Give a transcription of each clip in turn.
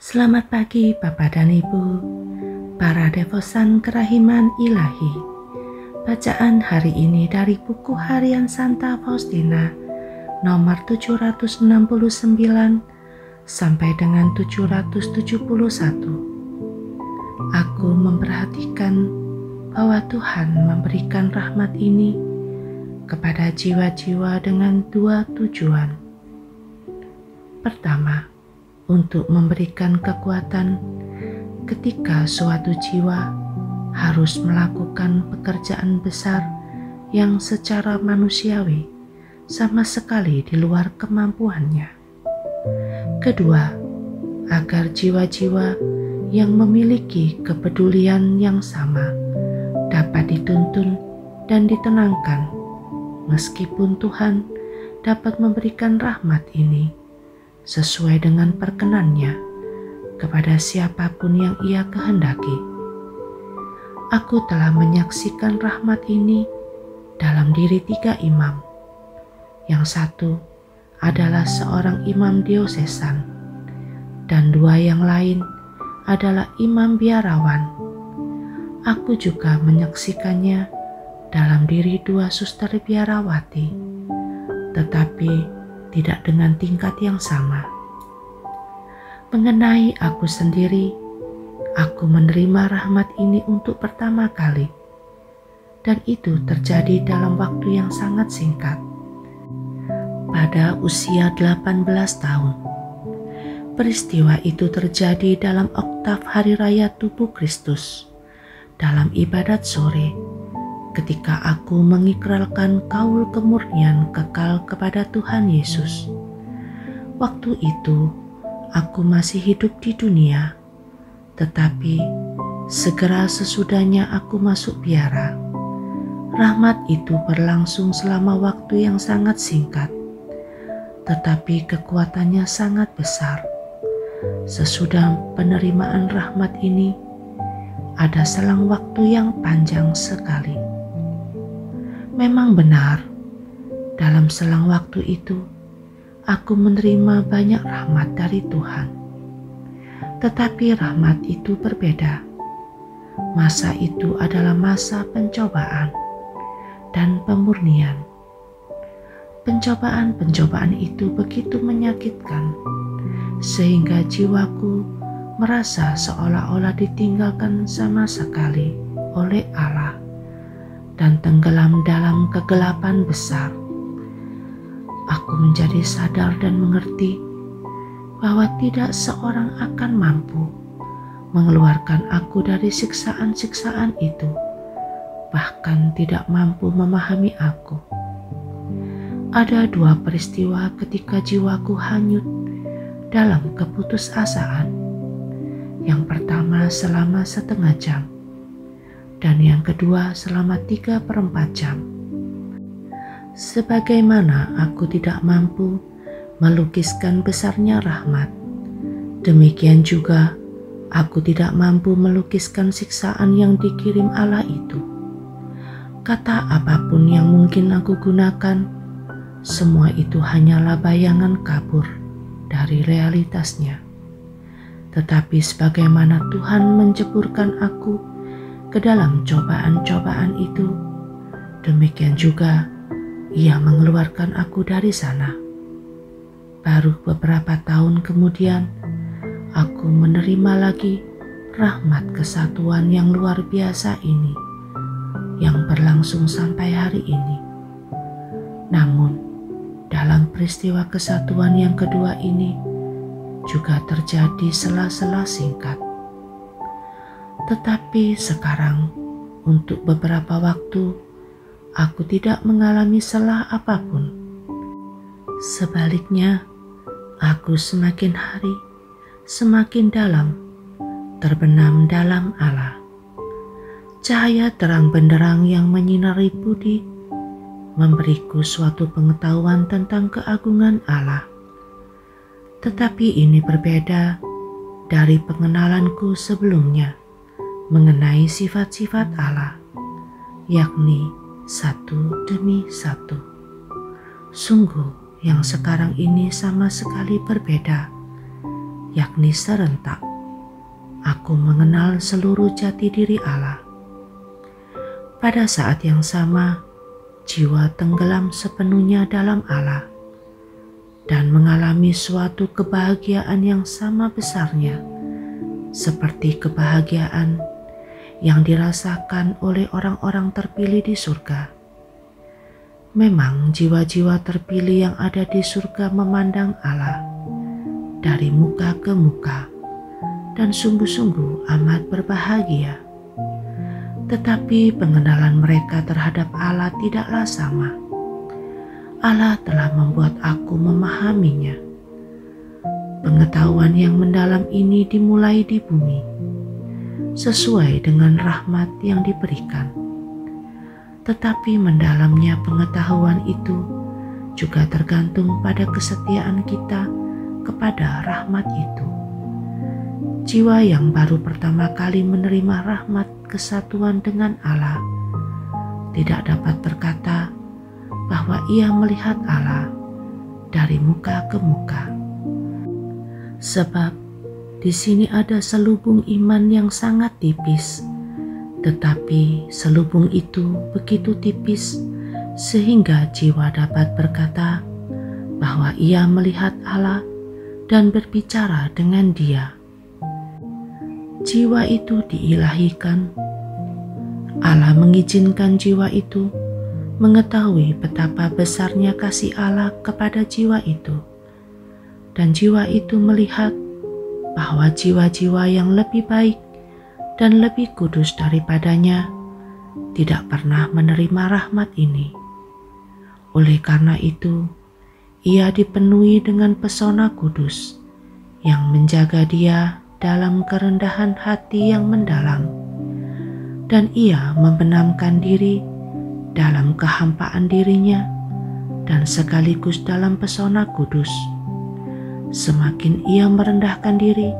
Selamat pagi Bapak dan Ibu, para devosan kerahiman ilahi. Bacaan hari ini dari buku harian Santa Faustina nomor 769 sampai dengan 771. Aku memperhatikan bahwa Tuhan memberikan rahmat ini kepada jiwa-jiwa dengan dua tujuan. Pertama, untuk memberikan kekuatan ketika suatu jiwa harus melakukan pekerjaan besar yang secara manusiawi sama sekali di luar kemampuannya. Kedua, agar jiwa-jiwa yang memiliki kepedulian yang sama dapat dituntun dan ditenangkan, meskipun Tuhan dapat memberikan rahmat ini sesuai dengan perkenannya kepada siapapun yang Ia kehendaki. Aku telah menyaksikan rahmat ini dalam diri 3 imam. Yang satu adalah seorang imam diosesan, dan 2 yang lain adalah imam biarawan. Aku juga menyaksikannya dalam diri 2 suster biarawati, tetapi tidak dengan tingkat yang sama. Mengenai aku sendiri, aku menerima rahmat ini untuk pertama kali, dan itu terjadi dalam waktu yang sangat singkat. Pada usia 18 tahun, peristiwa itu terjadi dalam oktav Hari Raya Tubuh Kristus, dalam ibadat sore, ketika aku mengikrarkan kaul kemurnian kekal kepada Tuhan Yesus. Waktu itu, aku masih hidup di dunia, tetapi segera sesudahnya aku masuk biara. Rahmat itu berlangsung selama waktu yang sangat singkat, tetapi kekuatannya sangat besar. Sesudah penerimaan rahmat ini, ada selang waktu yang panjang sekali. Memang benar, dalam selang waktu itu, aku menerima banyak rahmat dari Tuhan. Tetapi rahmat itu berbeda. Masa itu adalah masa pencobaan dan pemurnian. Pencobaan-pencobaan itu begitu menyakitkan, sehingga jiwaku merasa seolah-olah ditinggalkan sama sekali oleh Allah dan tenggelam dalam kegelapan besar. Aku menjadi sadar dan mengerti bahwa tidak seorang akan mampu mengeluarkan aku dari siksaan-siksaan itu, bahkan tidak mampu memahami aku. Ada 2 peristiwa ketika jiwaku hanyut dalam keputusasaan. Yang pertama selama setengah jam, dan yang kedua selama 3/4 jam. Sebagaimana aku tidak mampu melukiskan besarnya rahmat, demikian juga aku tidak mampu melukiskan siksaan yang dikirim Allah itu. Kata apapun yang mungkin aku gunakan, semua itu hanyalah bayangan kabur dari realitasnya. Tetapi sebagaimana Tuhan menjeburkan aku ke dalam cobaan-cobaan itu, demikian juga Ia mengeluarkan aku dari sana. Baru beberapa tahun kemudian, aku menerima lagi rahmat kesatuan yang luar biasa ini, yang berlangsung sampai hari ini. Namun, dalam peristiwa kesatuan yang kedua ini, juga terjadi sela-sela singkat. Tetapi sekarang, untuk beberapa waktu, aku tidak mengalami selah apapun. Sebaliknya, aku semakin hari semakin dalam terbenam dalam Allah. Cahaya terang benderang yang menyinari budi memberiku suatu pengetahuan tentang keagungan Allah. Tetapi ini berbeda dari pengenalanku sebelumnya mengenai sifat-sifat Allah, yakni satu demi satu. Sungguh yang sekarang ini sama sekali berbeda yakni serentak. Aku mengenal seluruh jati diri Allah. Pada saat yang sama, jiwa tenggelam sepenuhnya dalam Allah dan mengalami suatu kebahagiaan yang sama besarnya seperti kebahagiaan yang dirasakan oleh orang-orang terpilih di surga. Memang jiwa-jiwa terpilih yang ada di surga memandang Allah dari muka ke muka dan sungguh-sungguh amat berbahagia. Tetapi pengenalan mereka terhadap Allah tidaklah sama. Allah telah membuat aku memahaminya. Pengetahuan yang mendalam ini dimulai di bumi, sesuai dengan rahmat yang diberikan. Tetapi mendalamnya pengetahuan itu juga tergantung pada kesetiaan kita kepada rahmat itu. Jiwa yang baru pertama kali menerima rahmat kesatuan dengan Allah tidak dapat berkata bahwa ia melihat Allah dari muka ke muka. Sebab di sini ada selubung iman yang sangat tipis, tetapi selubung itu begitu tipis sehingga jiwa dapat berkata bahwa ia melihat Allah dan berbicara dengan Dia. Jiwa itu diilahikan. Allah mengizinkan jiwa itu mengetahui betapa besarnya kasih Allah kepada jiwa itu. Dan jiwa itu melihat bahwa jiwa-jiwa yang lebih baik dan lebih kudus daripadanya tidak pernah menerima rahmat ini. Oleh karena itu, ia dipenuhi dengan pesona kudus yang menjaga dia dalam kerendahan hati yang mendalam, dan ia membenamkan diri dalam kehampaan dirinya dan sekaligus dalam pesona kudus. Semakin ia merendahkan diri,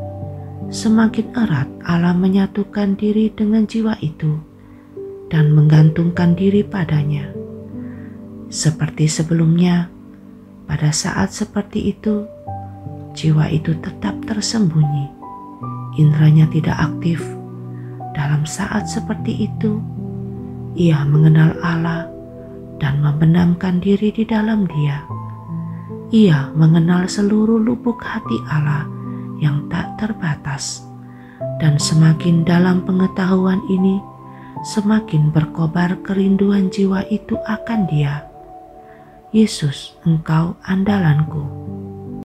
semakin erat Allah menyatukan diri dengan jiwa itu dan menggantungkan diri padanya. Seperti sebelumnya, pada saat seperti itu, jiwa itu tetap tersembunyi, indranya tidak aktif. Dalam saat seperti itu, ia mengenal Allah dan membenamkan diri di dalam Dia. Ia mengenal seluruh lubuk hati Allah yang tak terbatas, dan semakin dalam pengetahuan ini, semakin berkobar kerinduan jiwa itu akan Dia. Yesus, Engkau andalanku.